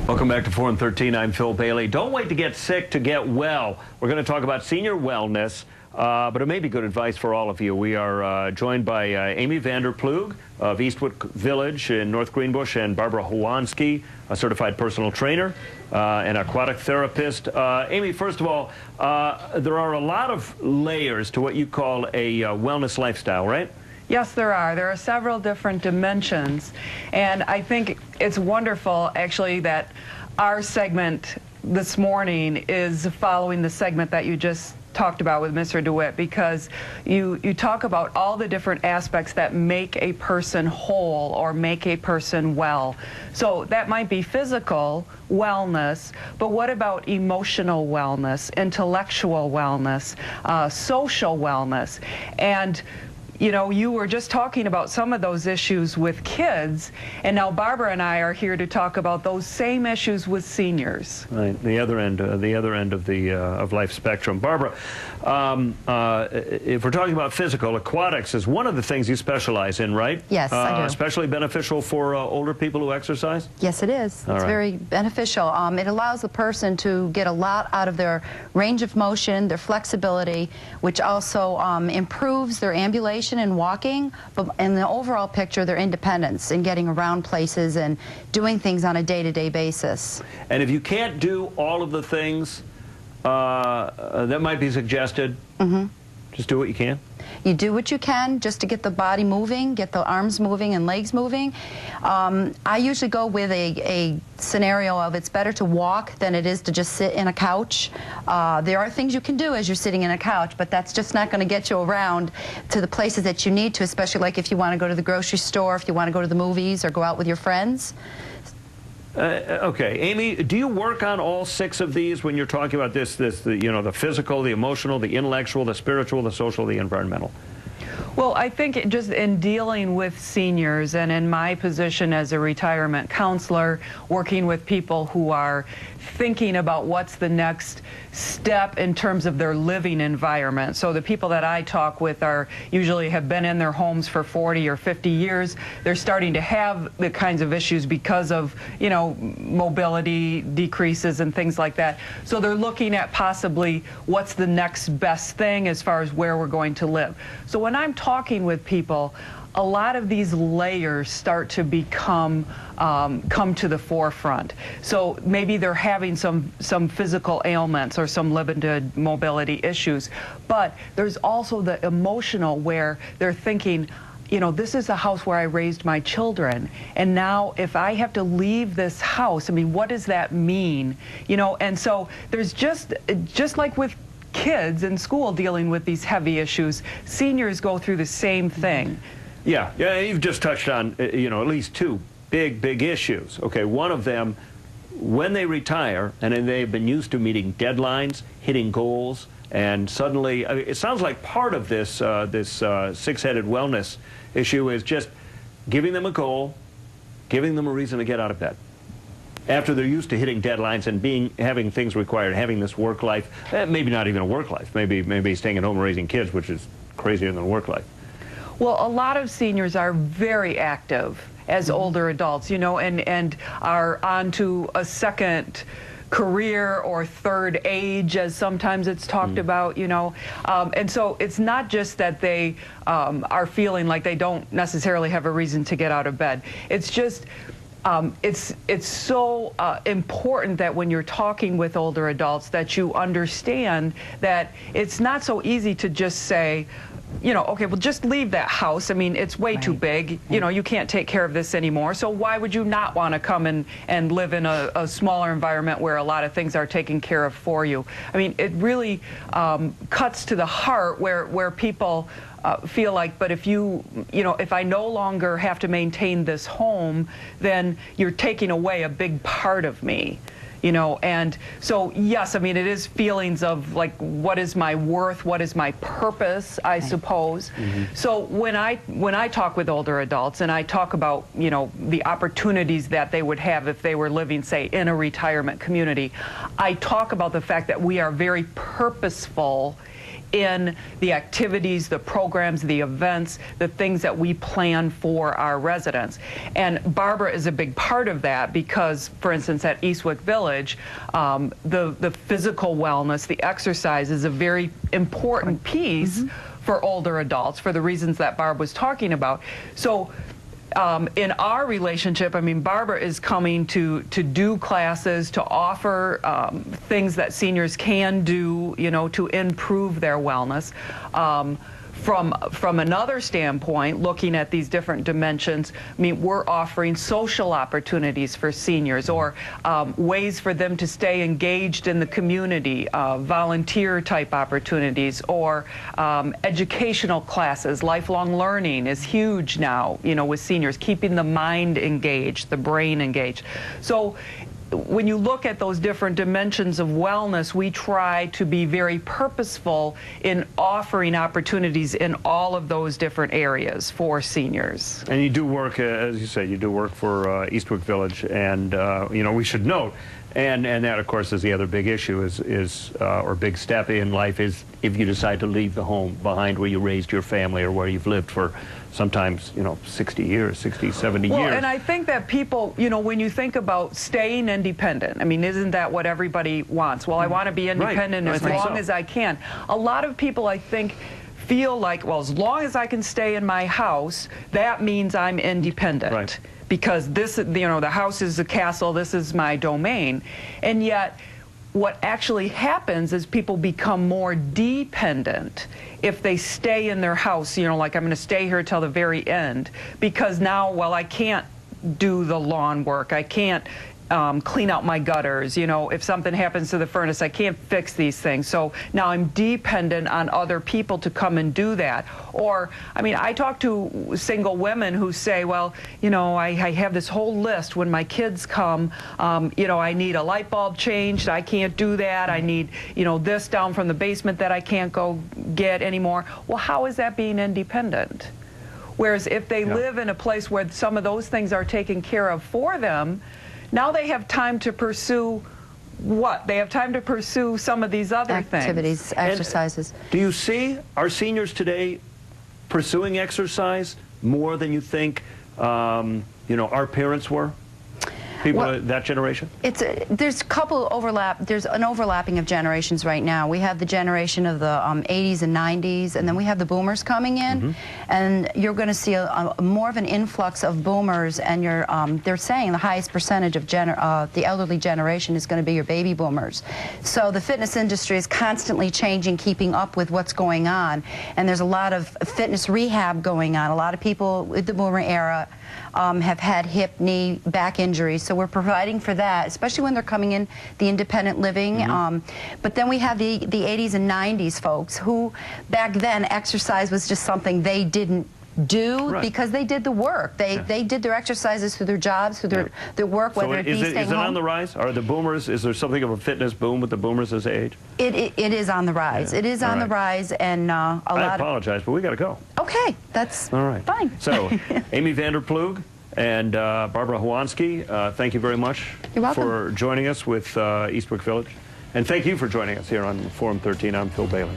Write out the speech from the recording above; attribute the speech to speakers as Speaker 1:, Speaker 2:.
Speaker 1: Welcome back to 4 and 13. I'm Phil Bailey. Don't wait to get sick to get well. We're going to talk about senior wellness, but it may be good advice for all of you. We are joined by Amy VanderPloeg of Eastwyck Village in North Greenbush, and Barbara Howansky, a certified personal trainer and aquatic therapist. Amy, first of all, there are a lot of layers to what you call a wellness lifestyle, right?
Speaker 2: Yes, there are. There are several different dimensions, and I think it's wonderful, actually, that our segment this morning is following the segment that you just talked about with Mr. DeWitt, because you talk about all the different aspects that make a person whole or make a person well. So that might be physical wellness, but what about emotional wellness, intellectual wellness, social wellness? And you know, you were just talking about some of those issues with kids, and now Barbara and I are here to talk about those same issues with seniors.
Speaker 1: Right, the other end of the of life spectrum. Barbara, if we're talking about physical, aquatics is one of the things you specialize in, right?
Speaker 3: Yes, I do.
Speaker 1: Especially beneficial for older people who exercise?
Speaker 3: Yes, it is. It's very beneficial. It allows the person to get a lot out of their range of motion, their flexibility, which also improves their ambulation and walking, but in the overall picture, their independence in getting around places and doing things on a day-to-day basis.
Speaker 1: And if you can't do all of the things that might be suggested, just do what you can?
Speaker 3: You do what you can just to get the body moving, get the arms moving and legs moving. I usually go with a scenario of it's better to walk than it is to just sit in a couch. There are things you can do as you're sitting in a couch, but that's just not going to get you around to the places that you need to, especially like if you want to go to the grocery store, if you want to go to the movies or go out with your friends.
Speaker 1: Okay, Amy, do you work on all 6 of these when you're talking about the physical, the emotional, the intellectual, the spiritual, the social, the environmental?
Speaker 2: Well, I think just in dealing with seniors and in my position as a retirement counselor, working with people who are thinking about what's the next step in terms of their living environment. So the people that I talk with are usually have been in their homes for 40 or 50 years. They're starting to have the kinds of issues because of, you know, mobility decreases and things like that. So they're looking at possibly what's the next best thing as far as where we're going to live. So when I'm talking with people, a lot of these layers start to become come to the forefront. So maybe they're having some physical ailments or some limited mobility issues, but there's also the emotional where they're thinking, you know, this is the house where I raised my children, and now if I have to leave this house, I mean, what does that mean? You know, and so there's just like with kids in school dealing with these heavy issues, seniors go through the same thing.
Speaker 1: Yeah, you've just touched on, you know, at least 2 big issues. Okay, one of them, when they retire and they've been used to meeting deadlines, hitting goals, and suddenly, I mean, it sounds like part of this six-headed wellness issue is just giving them a goal, giving them a reason to get out of bed. After they're used to hitting deadlines and having things required, having this work life, maybe not even a work life, maybe staying at home and raising kids, which is crazier than work life.
Speaker 2: Well, a lot of seniors are very active as older adults, you know, and are on to a second career or third age, as sometimes it's talked about, you know. And so it's not just that they are feeling like they don't necessarily have a reason to get out of bed. It's just it's so important that when you're talking with older adults that you understand that it's not so easy to just say, you know, okay, well, just leave that house. I mean, it's way too big. You know, you can't take care of this anymore. So why would you not want to come and live in a smaller environment where a lot of things are taken care of for you? I mean, it really cuts to the heart where people feel like, but if you know, if I no longer have to maintain this home, then you're taking away a big part of me. You know, and so, yes, I mean, it is feelings of, like, what is my worth, what is my purpose, I suppose. So when I talk with older adults and I talk about, you know, the opportunities that they would have if they were living, say, in a retirement community, I talk about the fact that we are very purposeful in the activities, the programs, the events, the things that we plan for our residents. And Barbara is a big part of that because, for instance, at Eastwyck Village, the physical wellness, the exercise is a very important piece for older adults for the reasons that Barb was talking about. So in our relationship, I mean, Barbara is coming to do classes, to offer things that seniors can do, you know, to improve their wellness. From another standpoint, looking at these different dimensions, I mean, we're offering social opportunities for seniors, or ways for them to stay engaged in the community, volunteer type opportunities, or educational classes. Lifelong learning is huge now, you know, with seniors, keeping the mind engaged, the brain engaged. So when you look at those different dimensions of wellness, we try to be very purposeful in offering opportunities in all of those different areas for seniors.
Speaker 1: And you do work, as you say, you do work for Eastwyck Village, and you know, we should note, and that of course is the other big issue, or big step in life, is if you decide to leave the home behind where you raised your family or where you've lived for sometimes, you know, 60 years, 60, 70 years.
Speaker 2: Well, and I think that people, you know, when you think about staying independent, I mean, isn't that what everybody wants? Well, I want to be independent as long as I can. A lot of people, I think, feel like, well, as long as I can stay in my house, that means I'm independent.
Speaker 1: Right.
Speaker 2: Because this, you know, the house is a castle, this is my domain. And yet, what actually happens is people become more dependent if they stay in their house, you know, like I'm going to stay here till the very end, because now, well, I can't do the lawn work, I can't clean out my gutters, you know, if something happens to the furnace, I can't fix these things. So now I'm dependent on other people to come and do that. Or, I mean, I talk to single women who say, well, you know, I have this whole list when my kids come, you know, I need a light bulb changed, I can't do that, I need, you know, this down from the basement that I can't go get anymore. Well, how is that being independent? Whereas if they live in a place where some of those things are taken care of for them, now they have time to pursue what? They have time to pursue some of these other
Speaker 3: activities, exercises.
Speaker 1: Do you see our seniors today pursuing exercise more than you think, you know, our parents were? People of that generation?
Speaker 3: There's a couple there's an overlapping of generations right now. We have the generation of the 80s and 90s, and then we have the boomers coming in, and you're going to see more of an influx of boomers, and they're saying the highest percentage of the elderly generation is going to be your baby boomers. So the fitness industry is constantly changing, keeping up with what's going on, and there's a lot of fitness rehab going on. A lot of people with the boomer era have had hip, knee, back injuries, so we're providing for that, especially when they're coming in the independent living. But then we have the 80s and 90s folks who, back then, exercise was just something they didn't do because they did the work. They did their exercises through their jobs, through their work, whether it be staying home.
Speaker 1: Is it on the rise? Are the boomers, is there something of a fitness boom with the boomers as they age?
Speaker 3: It is on the rise. It is on the rise, and I
Speaker 1: apologize, but we got to go.
Speaker 3: Okay, that's fine.
Speaker 1: So, Amy VanderPloeg and Barbara Howansky, thank you very much for joining us with Eastwyck Village. And thank you for joining us here on Forum 13. I'm Phil Bailey.